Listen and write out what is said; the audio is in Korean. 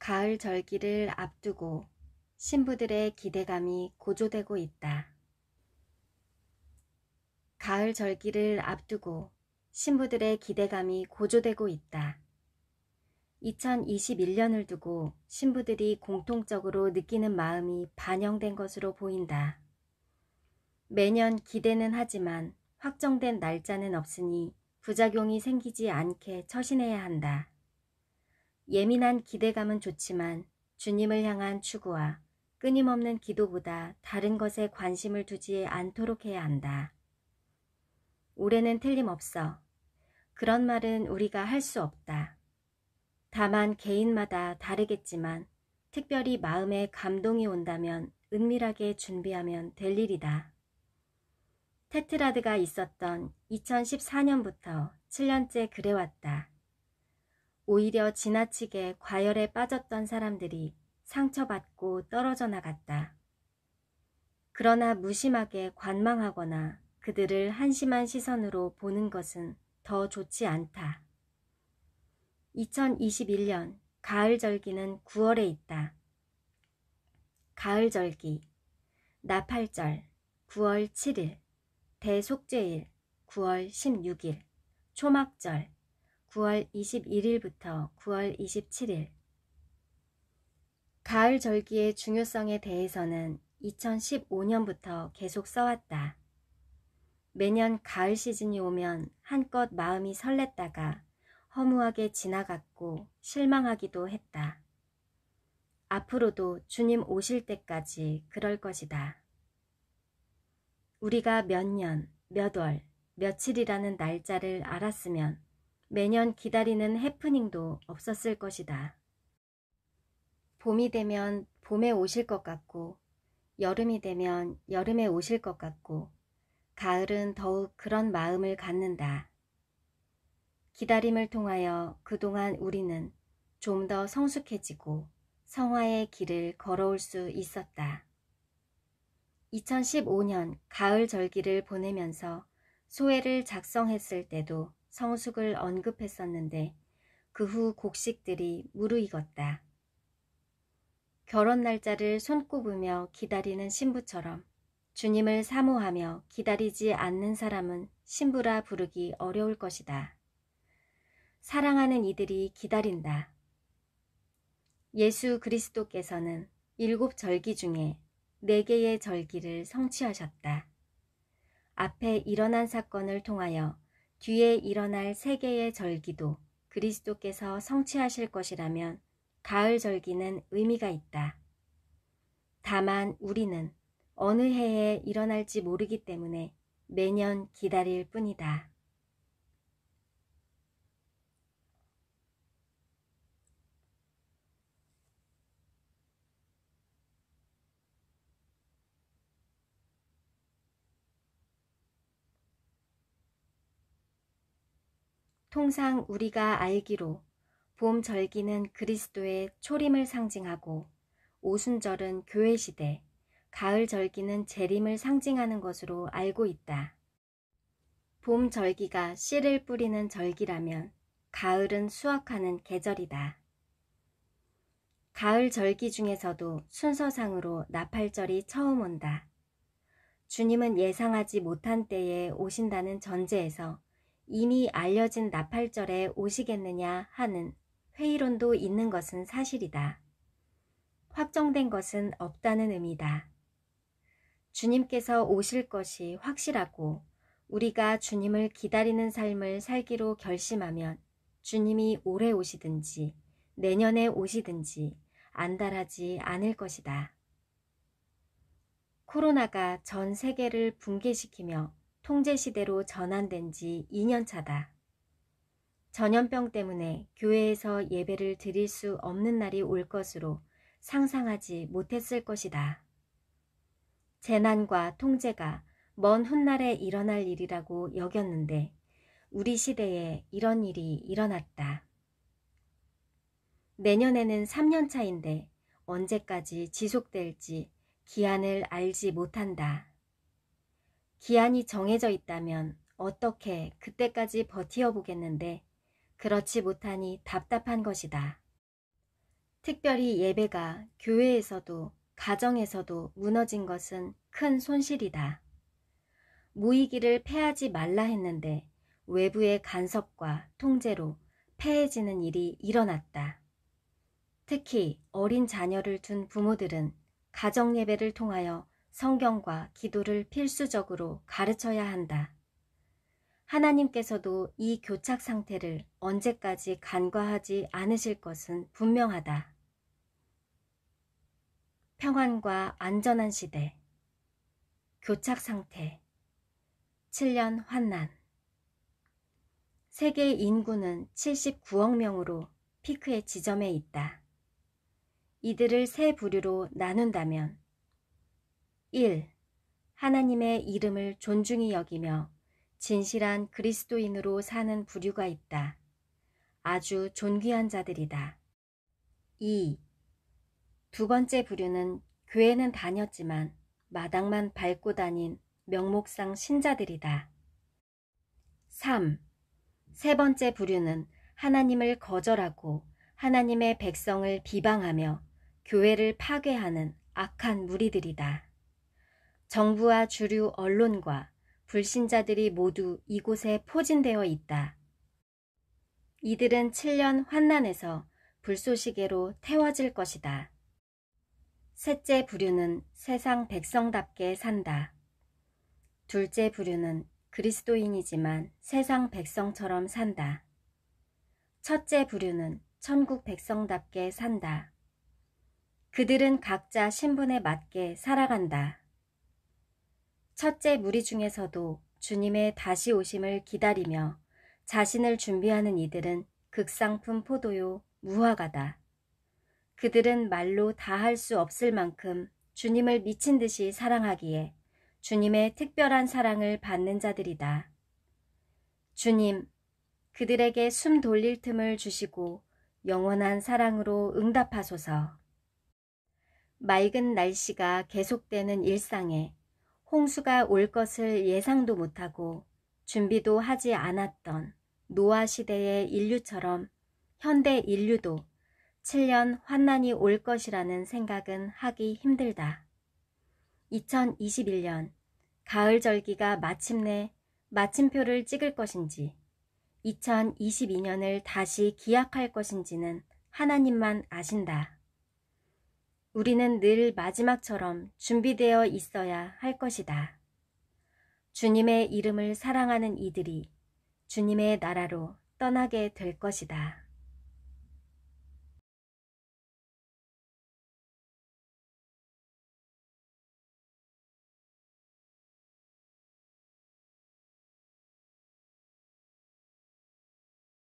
가을 절기를 앞두고 신부들의 기대감이 고조되고 있다. 가을 절기를 앞두고 신부들의 기대감이 고조되고 있다. 2021년을 두고 신부들이 공통적으로 느끼는 마음이 반영된 것으로 보인다. 매년 기대는 하지만 확정된 날짜는 없으니 부작용이 생기지 않게 처신해야 한다. 예민한 기대감은 좋지만 주님을 향한 추구와 끊임없는 기도보다 다른 것에 관심을 두지 않도록 해야 한다. 올해는 틀림없어. 그런 말은 우리가 할 수 없다. 다만 개인마다 다르겠지만 특별히 마음에 감동이 온다면 은밀하게 준비하면 될 일이다. 테트라드가 있었던 2014년부터 7년째 그래왔다. 오히려 지나치게 과열에 빠졌던 사람들이 상처받고 떨어져 나갔다. 그러나 무심하게 관망하거나 그들을 한심한 시선으로 보는 것은 더 좋지 않다. 2021년 가을 절기는 9월에 있다. 가을 절기, 나팔절 9월 7일, 대속죄일 9월 16일, 초막절 9월 21일부터 9월 27일. 가을 절기의 중요성에 대해서는 2015년부터 계속 써왔다. 매년 가을 시즌이 오면 한껏 마음이 설렜다가 허무하게 지나갔고 실망하기도 했다. 앞으로도 주님 오실 때까지 그럴 것이다. 우리가 몇 년, 몇 월, 며칠이라는 날짜를 알았으면 매년 기다리는 해프닝도 없었을 것이다. 봄이 되면 봄에 오실 것 같고, 여름이 되면 여름에 오실 것 같고, 가을은 더욱 그런 마음을 갖는다. 기다림을 통하여 그동안 우리는 좀 더 성숙해지고 성화의 길을 걸어올 수 있었다. 2015년 가을 절기를 보내면서 소회를 작성했을 때도 성숙을 언급했었는데 그 후 곡식들이 무르익었다. 결혼 날짜를 손꼽으며 기다리는 신부처럼 주님을 사모하며 기다리지 않는 사람은 신부라 부르기 어려울 것이다. 사랑하는 이들이 기다린다. 예수 그리스도께서는 7 절기 중에 4개의 절기를 성취하셨다. 앞에 일어난 사건을 통하여 뒤에 일어날 3개의 절기도 그리스도께서 성취하실 것이라면 가을 절기는 의미가 있다. 다만 우리는 어느 해에 일어날지 모르기 때문에 매년 기다릴 뿐이다. 통상 우리가 알기로 봄 절기는 그리스도의 초림을 상징하고 오순절은 교회 시대, 가을 절기는 재림을 상징하는 것으로 알고 있다. 봄 절기가 씨를 뿌리는 절기라면 가을은 수확하는 계절이다. 가을 절기 중에서도 순서상으로 나팔절이 처음 온다. 주님은 예상하지 못한 때에 오신다는 전제에서 이미 알려진 나팔절에 오시겠느냐 하는 회의론도 있는 것은 사실이다. 확정된 것은 없다는 의미다. 주님께서 오실 것이 확실하고 우리가 주님을 기다리는 삶을 살기로 결심하면 주님이 올해 오시든지 내년에 오시든지 안달하지 않을 것이다. 코로나가 전 세계를 붕괴시키며 통제시대로 전환된 지 2년 차다. 전염병 때문에 교회에서 예배를 드릴 수 없는 날이 올 것으로 상상하지 못했을 것이다. 재난과 통제가 먼 훗날에 일어날 일이라고 여겼는데 우리 시대에 이런 일이 일어났다. 내년에는 3년 차인데 언제까지 지속될지 기한을 알지 못한다. 기한이 정해져 있다면 어떻게 그때까지 버티어 보겠는데 그렇지 못하니 답답한 것이다. 특별히 예배가 교회에서도 가정에서도 무너진 것은 큰 손실이다. 모이기를 폐하지 말라 했는데 외부의 간섭과 통제로 폐해지는 일이 일어났다. 특히 어린 자녀를 둔 부모들은 가정 예배를 통하여 성경과 기도를 필수적으로 가르쳐야 한다. 하나님께서도 이 교착 상태를 언제까지 간과하지 않으실 것은 분명하다. 평안과 안전한 시대, 교착 상태, 7년 환난. 세계 인구는 79억 명으로 피크의 지점에 있다. 이들을 세 부류로 나눈다면 1. 하나님의 이름을 존중히 여기며 진실한 그리스도인으로 사는 부류가 있다. 아주 존귀한 자들이다. 2. 두 번째 부류는 교회는 다녔지만 마당만 밟고 다닌 명목상 신자들이다. 3. 세 번째 부류는 하나님을 거절하고 하나님의 백성을 비방하며 교회를 파괴하는 악한 무리들이다. 정부와 주류 언론과 불신자들이 모두 이곳에 포진되어 있다. 이들은 7년 환난에서 불쏘시개로 태워질 것이다. 셋째 부류는 세상 백성답게 산다. 둘째 부류는 그리스도인이지만 세상 백성처럼 산다. 첫째 부류는 천국 백성답게 산다. 그들은 각자 신분에 맞게 살아간다. 첫째 무리 중에서도 주님의 다시 오심을 기다리며 자신을 준비하는 이들은 극상품 포도요 무화과다. 그들은 말로 다 할 수 없을 만큼 주님을 미친 듯이 사랑하기에 주님의 특별한 사랑을 받는 자들이다. 주님, 그들에게 숨 돌릴 틈을 주시고 영원한 사랑으로 응답하소서. 맑은 날씨가 계속되는 일상에 홍수가 올 것을 예상도 못하고 준비도 하지 않았던 노아 시대의 인류처럼 현대 인류도 7년 환난이 올 것이라는 생각은 하기 힘들다. 2021년 가을 절기가 마침내 마침표를 찍을 것인지 2022년을 다시 기약할 것인지는 하나님만 아신다. 우리는 늘 마지막처럼 준비되어 있어야 할 것이다. 주님의 이름을 사랑하는 이들이 주님의 나라로 떠나게 될 것이다.